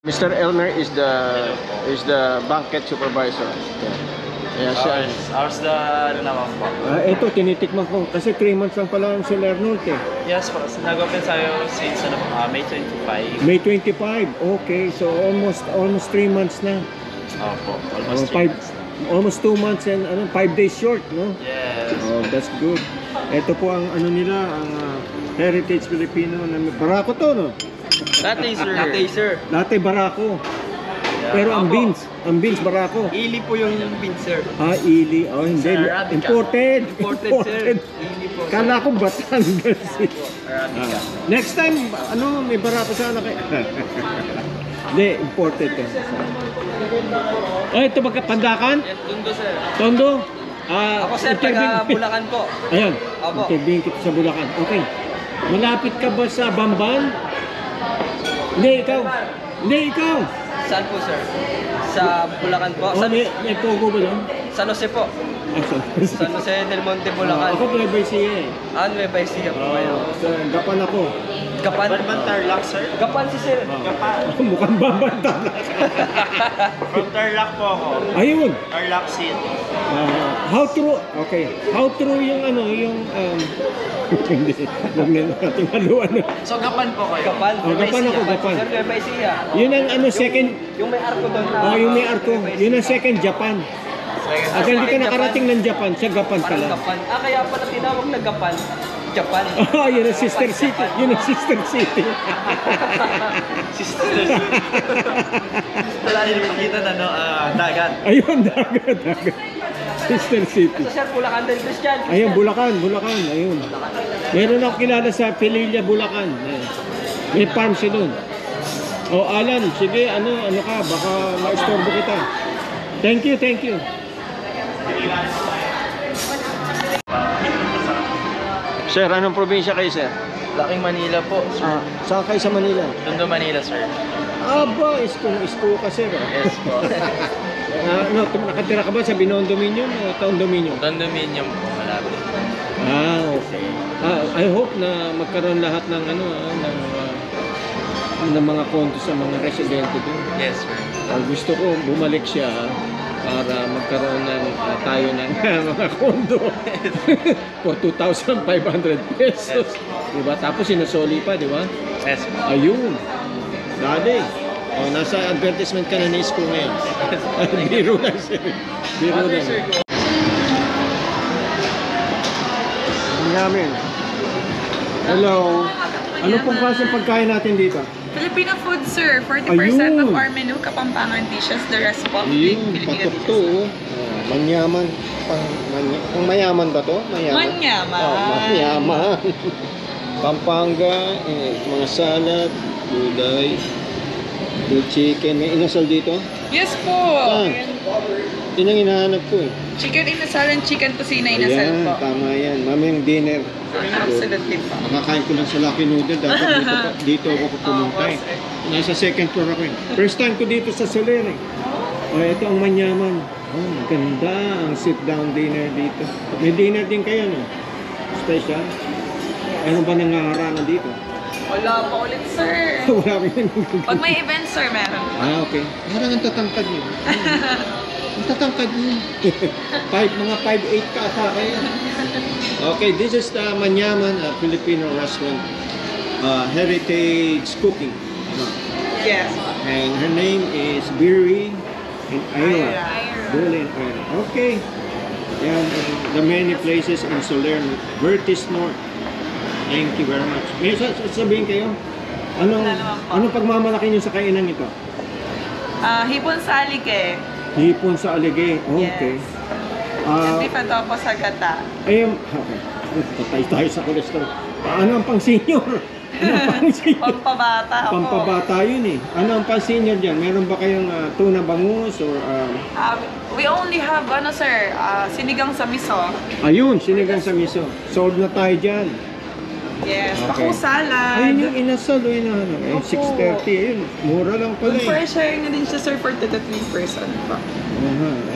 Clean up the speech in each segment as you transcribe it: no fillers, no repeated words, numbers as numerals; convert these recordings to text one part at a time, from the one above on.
Mr. Elmer is the banquet supervisor. Yeah, siya. Ours the ano naman po. Ito, tinitikman ko. Kasi 3 months lang pala ang Sir Arnold eh. Yes po. Nag-open tayo since May 25. May 25. Okay, so almost 3 months na. Opo, almost 3 months na. Almost 2 months and 5 days short, no? Yes. Oh, that's good. Ito po ang ano nila, ang Heritage Filipino na barako to, no? Latte sir. Latte sir. Latte barako. Pero ang beans barako. Ili po yung beans sir. Ili. Oh, hindi. Arabica. Imported Sir. Ili po. Kala ko Batangas. Arabica. Next time, may barako sana kayo. Hindi, imported to. Ito Pandakan? Yes, Tondo sir. Tondo? Ako sir, taga Bulacan po. Ayan, Opo. interviewin kita sa Bulacan. Okay. Malapit ka ba sa Bamban? Hindi, ikaw. Saan po sir? Sa Bulacan po. May Pogo ba doon? San Jose po. San Jose del Monte, Bulacan. Ako Nueva Ecija eh. Nueva Ecija po kayo. So, Gapan ako. Gapan? Tarlac sir? Gapan si sir. Gapan. Mukhang Bamban Tarlac. From Tarlac po ako. Ayun. Tarlac City. How true? Okay. How true yung hindi. Huwag na natin haluan. So Gapan po kayo? Gapan. Gapan ako, Gapan. Sir, Nueva Ecija. Yun ang second. Yung may arko doon na. Yung may arko. Yun ang second Japan. Hindi ka nakarating ng Japan, sa Gapan pala. Gapan. Kaya pala tinawag na Gapan. Japan. Yun ang sister city. Sister city. Wala din makita na dagat. Ayun, dagat. Sister city. So sir, Bulacan din Christian. Ayun, Bulacan. Ayun. Meron ako kilala sa Pililla, Bulacan. May farm siya doon. Alan, sige, ano ka, baka ma-istorbo kita. Thank you. Sir, anong probinsya kayo, sir? Laking Manila po. Saan kayo sa Manila? Tondo, Manila, sir. Aba, isko ka, sir. Yes po. Nakatira ka ba sa Binondo Dominion o Taon Dominion? Condominium po, malapit. Okay. I hope na magkaroon lahat ng ng mga konto sa mga residente doon. Yes, sir. Gusto ko bumalik siya para magkaroon tayo ng mga kondo for 2,500 pesos. Diba? Tapos sinasoli pa, di ba? Yes, po. Ayun. Dali. Nasa advertisement ka na ni Isko ngayon. Biro lang, sir. Biro lang. Yamin. Hello. Ano pong klaseng pagkain natin dito? Filipino food, sir. 40% Ayun. of our menu, Kapampangan dishes. The rest po, Ayun, Filipino patok dishes. to. Manyaman. Pang mayaman ba to? Manyaman. Manyaman. Pampanga, mga salad, gulay, good chicken. May inasal dito? Yes po. Yun ang hinahanap ko eh. Chicken inasal and chicken tusina inasal Ayan, po. tama yan. Mamayang dinner. Absolutely po. Makakain ko lang sa Lucky Noodle. Dapat dito ako pumunta eh. Nasa second floor ako eh. First time ko dito sa Soler eh. Ito ang Manyaman. Ganda ang sit-down dinner dito. May dinner din kayo, no? Special. Ano ba nangangarangan dito? Wala pa ulit, sir. Wala ko yun. Pag may event, sir, meron. Okay. Parang ang tatangkad yun. Ang tatangkad yun. Mga 5'8" ka ata kayo. Okay, this is the Manyaman Filipino restaurant. Heritage Cooking. Yes. And her name is Biri and Ira. Biri and Ira. Okay. Yan, the many places in Salerno. Vertis North. Thank you very much. May sasabihin kayo? Anong pagmamalaki niyo sa kainan ito? Hipon sa alige. Hipon sa alige. Okay. Yes. Hindi pa to po sa gata. Okay. Patay tayo sa cholesterol. Ano ang pang-senior? Pampabata. Pampabata yun eh. Ano ang pang-senior dyan? Meron ba kayong tuna bangus or... We only have, sir, sinigang sa miso. Ayun, sinigang sa miso. Sold na tayo dyan. Yes, Okay. paku salad. Ayun yung inasal o inahanap. Opo. 630. Ayun, mura lang pala eh. Fresh sharing na din siya, sir, for 2 to 3 person pa.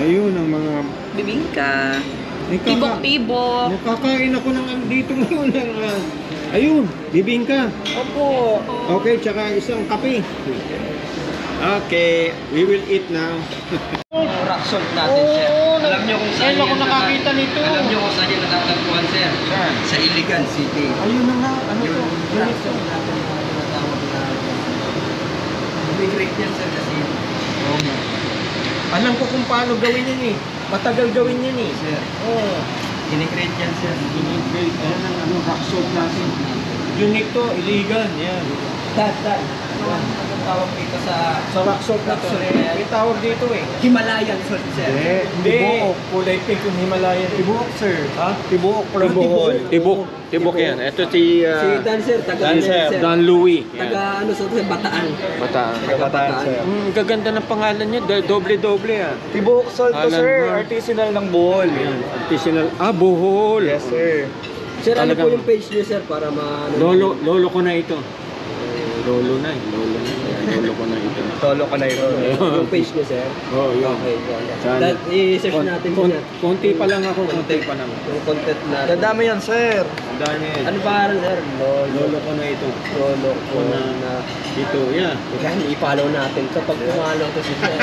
Ayun ang mga... Bibingka. Ay, Tibok-tibok. Nakakain ako ng dito ngayon ng... ayun, bibingka. Opo. Okay, tsaka isang kape. Okay, we will eat now. Rock salt natin, sir. Alam nyo kung saan ako nakakita nito. Alam nyo kung saan yan natatagpuan, sir? Sa Iligan City. Ayun na nga, ano to? Rock salt natin mga tinatawag na immigrate yan, sir, kasi Alam ko kung paano gawin yun eh. Matagal gawin yun eh. sir, Oo. immigrate yan, sir. Great. Ayan ang ano, rock salt natin. Unique to, iligan. Yan. Dad. Anong tawag dito sa Sa rock salt na Rock to. salt. May tawag dito eh. Himalayan salt, sir? Tibuok. Kulay pink yung Himalayan. Tibuok, sir. Ha? Tibuok from Tibuok. Bohol. Tibuok. Tibuok yan. Ito si Si Dan, sir. Taga Dan, sir. Dan Louie. Taga ano sa Bataan. Bataan. Taga Bataan. Gaganda ng pangalan niya. Doble-doble ah. Tibuok salt to, Alan sir. Moore. Artisanal ng Bohol. Yan. Artisanal. Bohol. Yes, sir. Sir, ano po Talagang- yung page niyo, sir, para Lolo ko na ito. Lolo na. Ayan, lolo ko na ito. Tolo ko na ito. yung page niyo, sir? Oh, yun. Okay, Sana. Dad, i-search natin po yan. Konti pa lang ako. Konti pa lang. Yung content natin. Dadami yan, sir. Ang dami yan. Ano pa sir? Lolo ko na ito. Lolo ko na. na. Dito, yeah. Kaya i-follow natin kapag pumalaw to si sir.